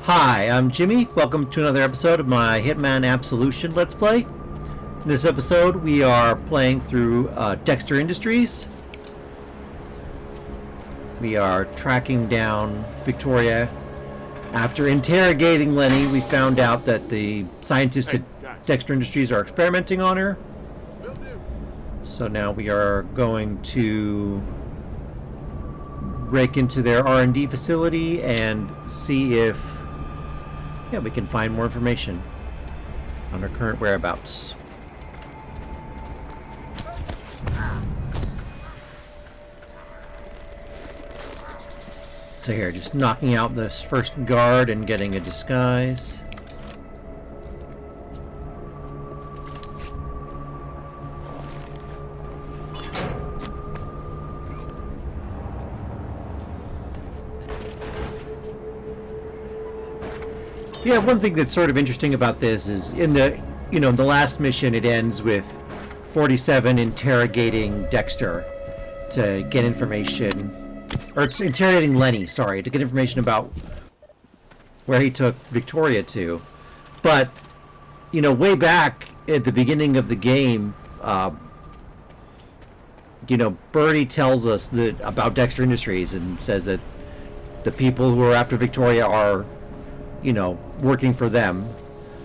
Hi, I'm Jimmy. Welcome to another episode of my Hitman Absolution Let's Play. In this episode, we are playing through Dexter Industries. We are tracking down Victoria. After interrogating Lenny, we found out that the scientists at Dexter Industries are experimenting on her. So now we are going to break into their R&D facility and see if we can find more information on her current whereabouts. So here, just knocking out this first guard and getting a disguise. Yeah, one thing that's sort of interesting about this is in the last mission it ends with 47 interrogating Dexter to get information, or it's interrogating Lenny, sorry, to get information about where he took Victoria to. But, way back at the beginning of the game, Birdie tells us that about Dexter Industries and says that the people who are after Victoria are working for them.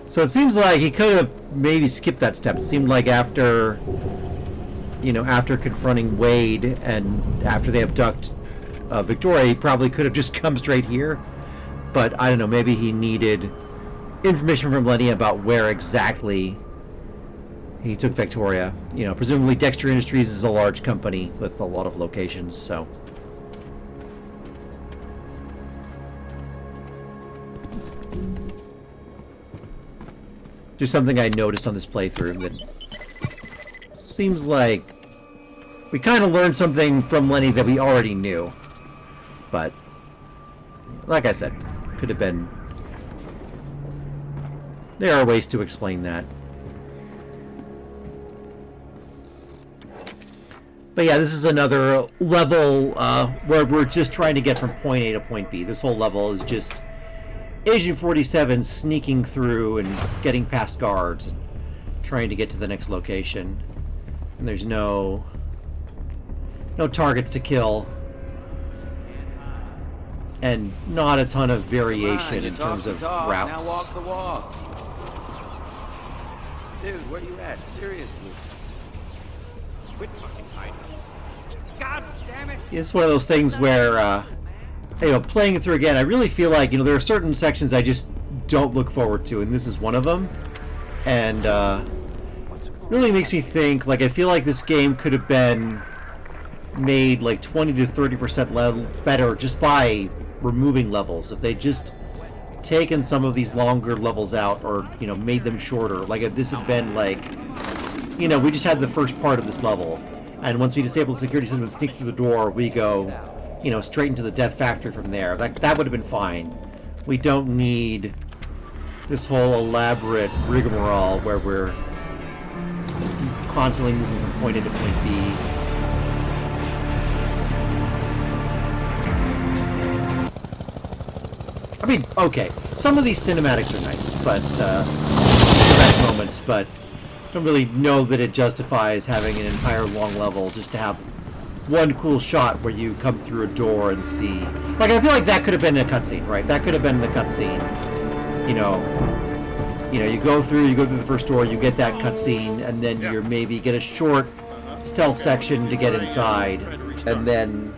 So it seems like he could have maybe skipped that step. It seemed like after confronting Wade and after they abduct Victoria, he probably could have just come straight here. But I don't know, maybe he needed information from Lenny about where exactly he took Victoria. Presumably Dexter Industries is a large company with a lot of locations, so... Just something I noticed on this playthrough that seems like we kind of learned something from Lenny that we already knew. But, like I said, could have been... There are ways to explain that. But yeah, this is another level where we're just trying to get from point A to point B. This whole level is just Agent 47 sneaking through and getting past guards and trying to get to the next location. And there's no targets to kill. And not a ton of variation in terms of routes. Now walk the walk. Dude, where you at? Seriously. Quit fucking hiding. God damn it. It's one of those things where playing it through again, I really feel like, there are certain sections I just don't look forward to, and this is one of them. And, really makes me think, I feel like this game could have been made, 20 to 30% better just by removing levels. If they just taken some of these longer levels out, or, made them shorter. If this had been, we just had the first part of this level, and once we disable the security system and sneak through the door, we go... straight into the death factory from there. That would have been fine. We don't need this whole elaborate rigmarole where we're constantly moving from point A to point B. I mean, okay, some of these cinematics are nice, but dramatic moments, but I don't really know that it justifies having an entire long level just to have one cool shot where you come through a door and see... I feel like that could have been a cutscene, right? That could have been the cutscene. You go through the first door, you get that cutscene, and then you maybe get a short stealth section to get inside, and then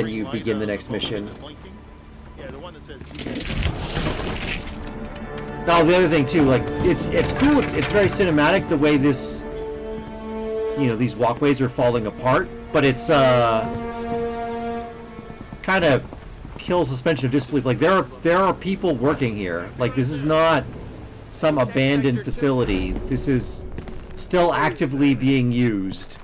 you begin the next mission. Now, the other thing too, it's cool. It's very cinematic the way this... these walkways are falling apart, but it's kind of kills suspension of disbelief. There are people working here. This is not some abandoned facility. This is still actively being used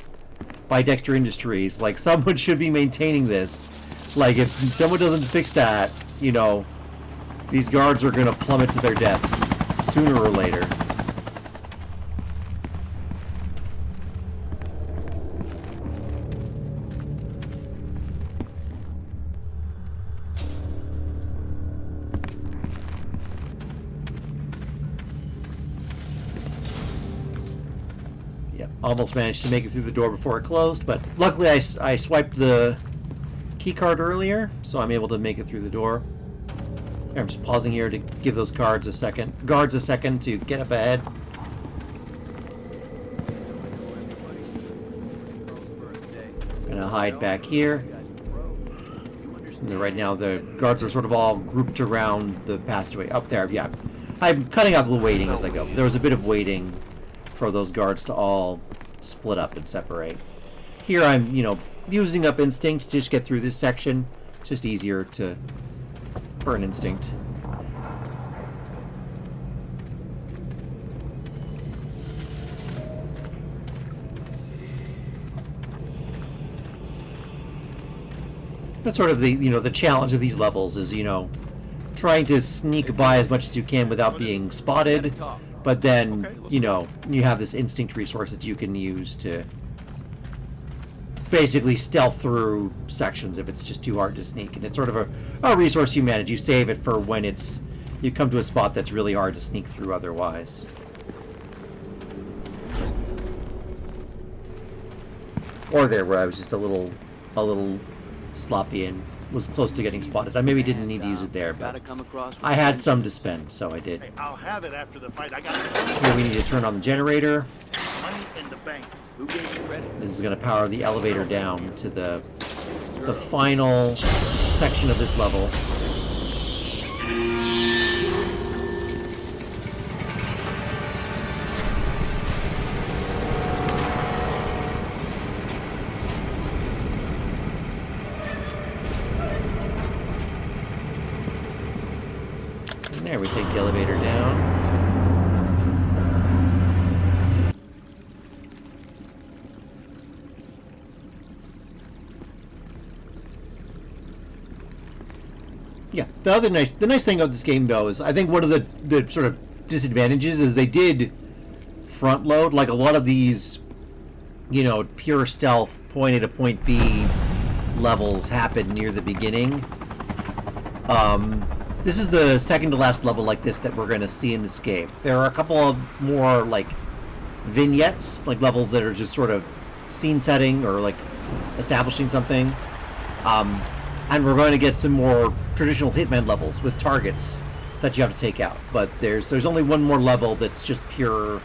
by Dexter Industries. Someone should be maintaining this. If someone doesn't fix that, these guards are gonna plummet to their deaths sooner or later. Yeah, almost managed to make it through the door before it closed, but luckily I swiped the key card earlier, so I'm able to make it through the door. I'm just pausing here to give those guards a second to get up ahead. Gonna hide back here. And right now the guards are sort of all grouped around the passageway. Up there, yeah. I'm cutting out the waiting as I go. There was a bit of waiting for those guards to all split up and separate. Here I'm, you know, using up instinct to just get through this section. It's just easier to burn instinct. That's sort of the, you know, the challenge of these levels is, you know, trying to sneak by as much as you can without being spotted, but then, you know, you have this instinct resource that you can use to basically stealth through sections if it's just too hard to sneak. And it's sort of a resource you manage. You save it for when it's, you come to a spot that's really hard to sneak through otherwise. Or there where I was just a little sloppy and was close to getting spotted. I maybe didn't need to use it there, but I had some to spend, so I did. Hey, I'll have it after the fight. I got Here we need to turn on the generator. money in the bank. Who gave you credit? This is going to power the elevator down to the final section of this level. And there, we take the elevator down. Yeah, the nice thing of this game though is I think one of the sort of disadvantages is they did front load, like a lot of these, you know, pure stealth point A to point B levels happen near the beginning. This is the second to last level like this that we're going to see in this game. There are a couple of more like vignettes, like levels that are just sort of scene setting or like establishing something. And we're going to get some more traditional Hitman levels with targets that you have to take out. But there's only one more level that's just pure,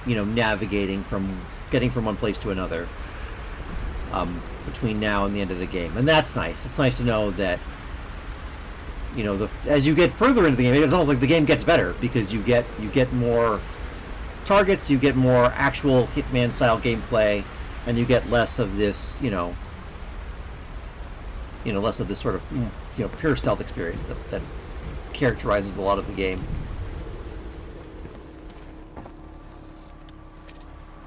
you know, navigating from getting from one place to another between now and the end of the game, and that's nice. It's nice to know that, you know, as you get further into the game, it's almost like the game gets better because you get more targets, you get more actual Hitman style gameplay, and you get less of this, less of this sort of, pure stealth experience that characterizes a lot of the game.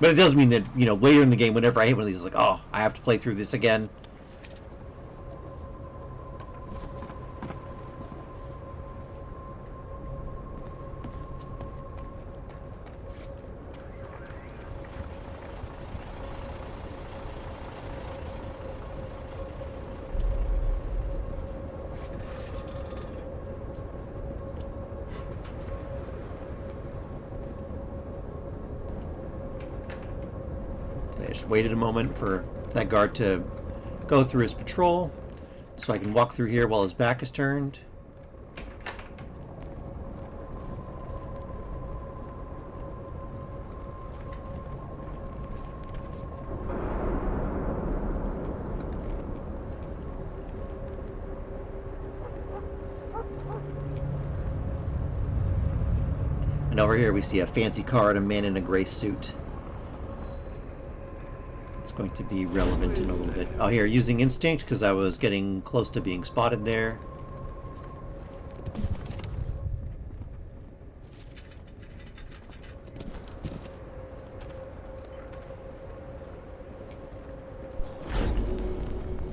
But it does mean that, later in the game, whenever I hit one of these, it's like, oh, I have to play through this again. I just waited a moment for that guard to go through his patrol so I can walk through here while his back is turned. And over here we see a fancy car and a man in a gray suit. Going to be relevant in a little bit. Oh, here, using instinct because I was getting close to being spotted there.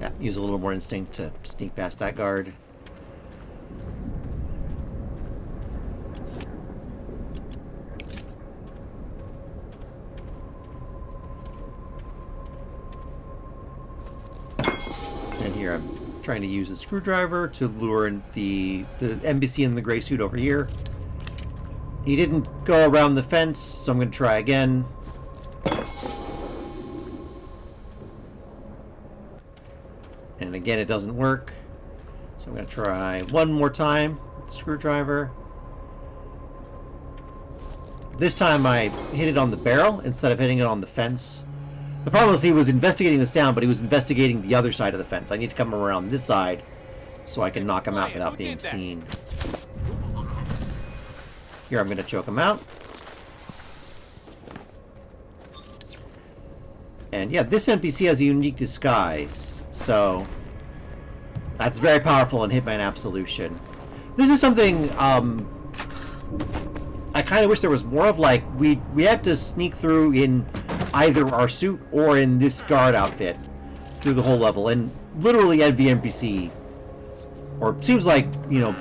Yeah, use a little more instinct to sneak past that guard. Here I'm trying to use a screwdriver to lure in the NPC in the gray suit over here. He didn't go around the fence, so I'm going to try again. And again, it doesn't work. So I'm going to try one more time with the screwdriver. This time I hit it on the barrel instead of hitting it on the fence. The problem is he was investigating the sound, but he was investigating the other side of the fence. I need to come around this side so I can knock him out without being seen. Here, I'm going to choke him out. And yeah, this NPC has a unique disguise, so that's very powerful in Hitman Absolution. This is something I kind of wish there was more of. Like, we had to sneak through in either our suit or in this guard outfit through the whole level, and literally every NPC, or it seems like, you know,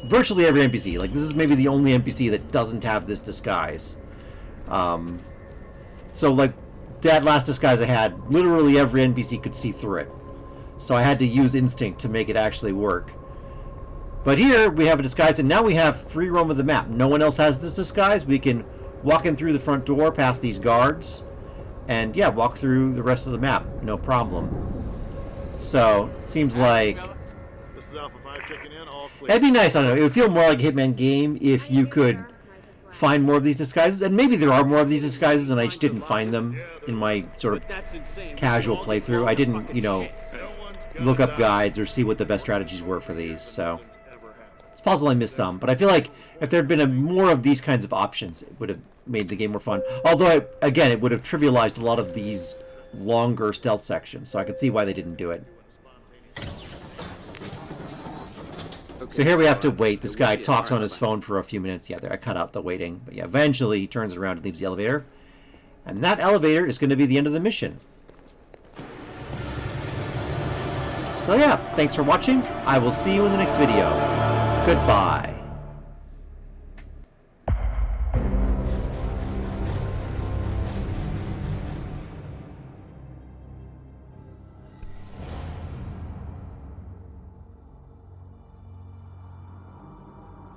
virtually every NPC, like this is maybe the only NPC that doesn't have this disguise. So like that last disguise I had, literally every NPC could see through it. So I had to use instinct to make it actually work. But here we have a disguise, and now we have free roam of the map. No one else has this disguise. We can walk in through the front door past these guards, and yeah, walk through the rest of the map, no problem. So seems like This is Alpha 5 checking in, all clear. it'd be nice. I don't know. It would feel more like a Hitman game if you could find more of these disguises, and maybe there are more of these disguises, and I just didn't find them in my sort of casual playthrough. I didn't, you know, look up guides or see what the best strategies were for these. So it's possible I missed some, but I feel like if there had been more of these kinds of options, it would have made the game more fun. Although, again, it would have trivialized a lot of these longer stealth sections, so I could see why they didn't do it. So here we have to wait. This guy talks on his phone for a few minutes. Yeah, there, I cut out the waiting. But yeah, eventually he turns around and leaves the elevator. And that elevator is going to be the end of the mission. So yeah, thanks for watching. I will see you in the next video. Goodbye.